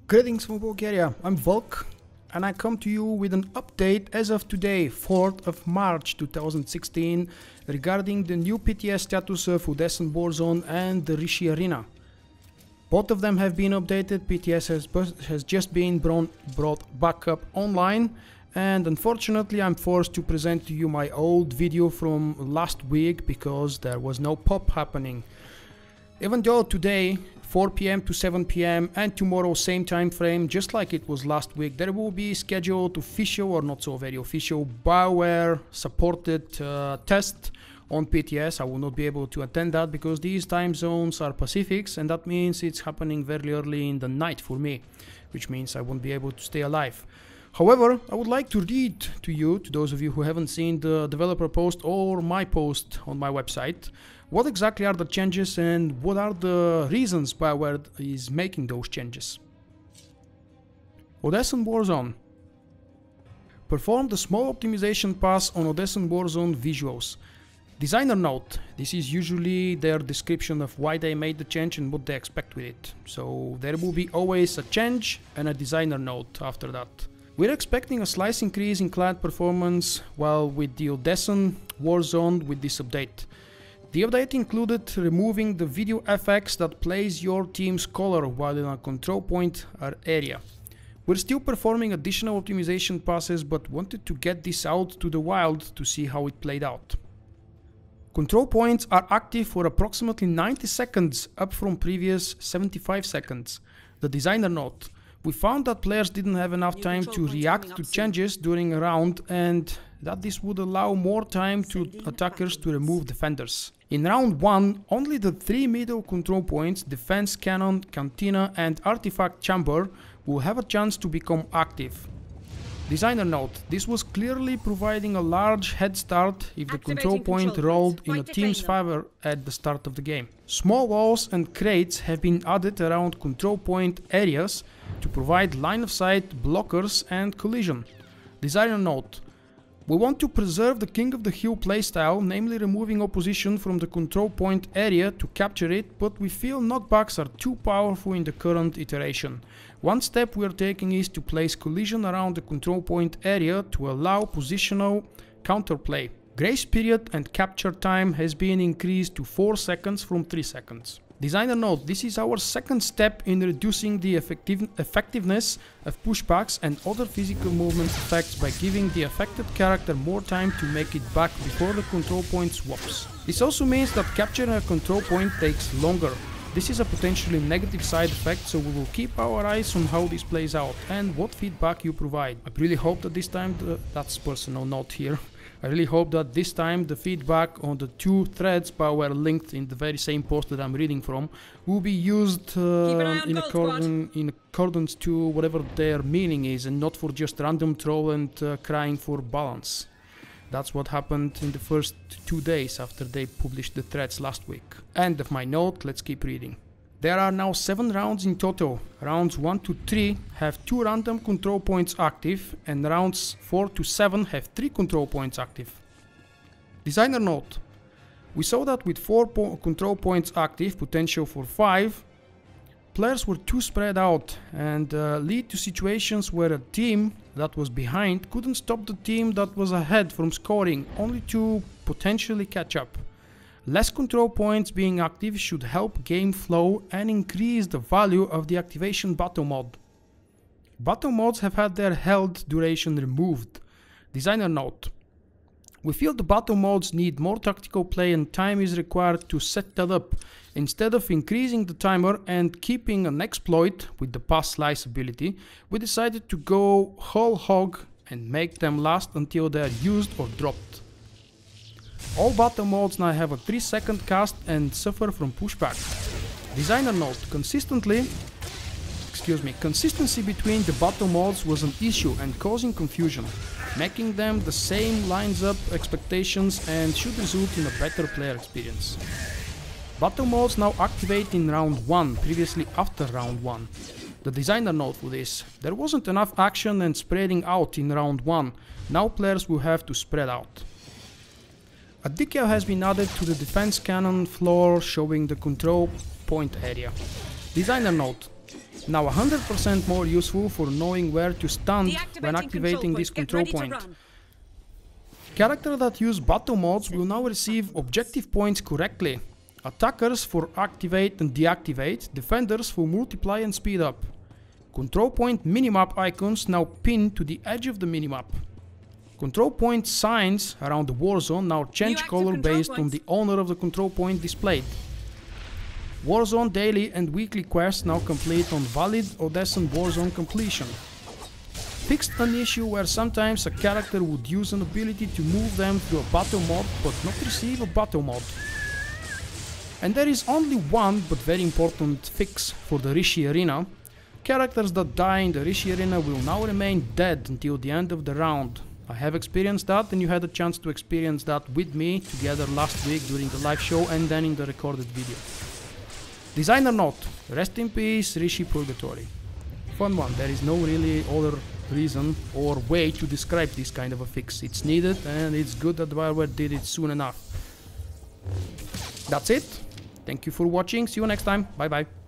Greetings from Bulgaria, I'm Volk and I come to you with an update as of today, 4th of March 2016, regarding the new PTS status of Odessen Warzone and the Rishi arena. Both of them have been updated. PTS has just been brought back up online, and unfortunately I'm forced to present to you my old video from last week because there was no pop happening. Even though today 4 PM to 7 PM and tomorrow same time frame, just like it was last week, there will be scheduled official or not so very official Bioware supported test on PTS. I will not be able to attend that because these time zones are Pacifics, and that means it's happening very early in the night for me, which means I won't be able to stay alive. However, I would like to read to you, to those of you who haven't seen the developer post or my post on my website, what exactly are the changes and what are the reasons Bioware is making those changes. Odessen Warzone performed a small optimization pass on Odessen Warzone visuals. Designer note: this is usually their description of why they made the change and what they expect with it. So there will be always a change and a designer note after that. We're expecting a slight increase in client performance while with the Odessen Warzone with this update. The update included removing the video FX that plays your team's color while in a control point area. We're still performing additional optimization passes but wanted to get this out to the wild to see how it played out. Control points are active for approximately 90 seconds, up from previous 75 seconds. The designer note: we found that players didn't have enough time to react to changes during a round and that this would allow more time to attackers to remove defenders. In round 1, only the 3 middle control points, defense cannon, cantina and artifact chamber, will have a chance to become active. Designer note: this was clearly providing a large head start if the control point rolled in a team's favor at the start of the game. Small walls and crates have been added around control point areas to provide line of sight, blockers and collision. Designer note: we want to preserve the King of the Hill playstyle, namely removing opposition from the control point area to capture it, but we feel knockbacks are too powerful in the current iteration. One step we are taking is to place collision around the control point area to allow positional counterplay. Grace period and capture time has been increased to 4 seconds from 3 seconds. Designer note: this is our second step in reducing the effectiveness of pushbacks and other physical movement effects by giving the affected character more time to make it back before the control point swaps. This also means that capturing a control point takes longer. This is a potentially negative side effect, so we will keep our eyes on how this plays out and what feedback you provide. I really hope that this time, that's personal note here, I really hope that this time the feedback on the 2 threads Bioware linked in the very same post that I'm reading from will be used in accordance to whatever their meaning is, and not for just random troll and crying for balance. That's what happened in the first 2 days after they published the threads last week. End of my note, let's keep reading. There are now 7 rounds in total. Rounds 1 to 3 have 2 random control points active, and rounds 4 to 7 have 3 control points active. Designer note: we saw that with 4 control points active, potential for 5, players were too spread out and lead to situations where a team that was behind couldn't stop the team that was ahead from scoring, only to potentially catch up. Less control points being active should help game flow and increase the value of the activation battle mode. Battle modes have had their held duration removed. Designer note: we feel the battle modes need more tactical play and time is required to set that up. Instead of increasing the timer and keeping an exploit with the pass slice ability, we decided to go whole hog and make them last until they are used or dropped. All battle modes now have a 3-second cast and suffer from pushback. Designer note: consistency between the battle modes was an issue and causing confusion. Making them the same lines up expectations and should result in a better player experience. Battle modes now activate in round 1, previously after round 1. The designer note for this: there wasn't enough action and spreading out in round 1, now players will have to spread out. A decal has been added to the defense cannon floor showing the control point area. Designer note: Now 100% more useful for knowing where to stand when activating this control point. Characters that use battle modes will now receive objective points correctly. Attackers for activate and deactivate, defenders for multiply and speed up. Control point minimap icons now pinned to the edge of the minimap. Control point signs around the Warzone now change color based on the owner of the control point displayed. Warzone daily and weekly quests now complete on valid Odessen Warzone completion. Fixed an issue where sometimes a character would use an ability to move them through a battle mod but not receive a battle mod. And there is only one but very important fix for the Rishi arena. Characters that die in the Rishi arena will now remain dead until the end of the round. I have experienced that, and you had a chance to experience that with me together last week during the live show and then in the recorded video. Designer note: rest in peace, Rishi Purgatory. Fun one, there is no really other reason or way to describe this kind of a fix. It's needed and it's good that Bioware did it soon enough. That's it. Thank you for watching, see you next time, bye bye.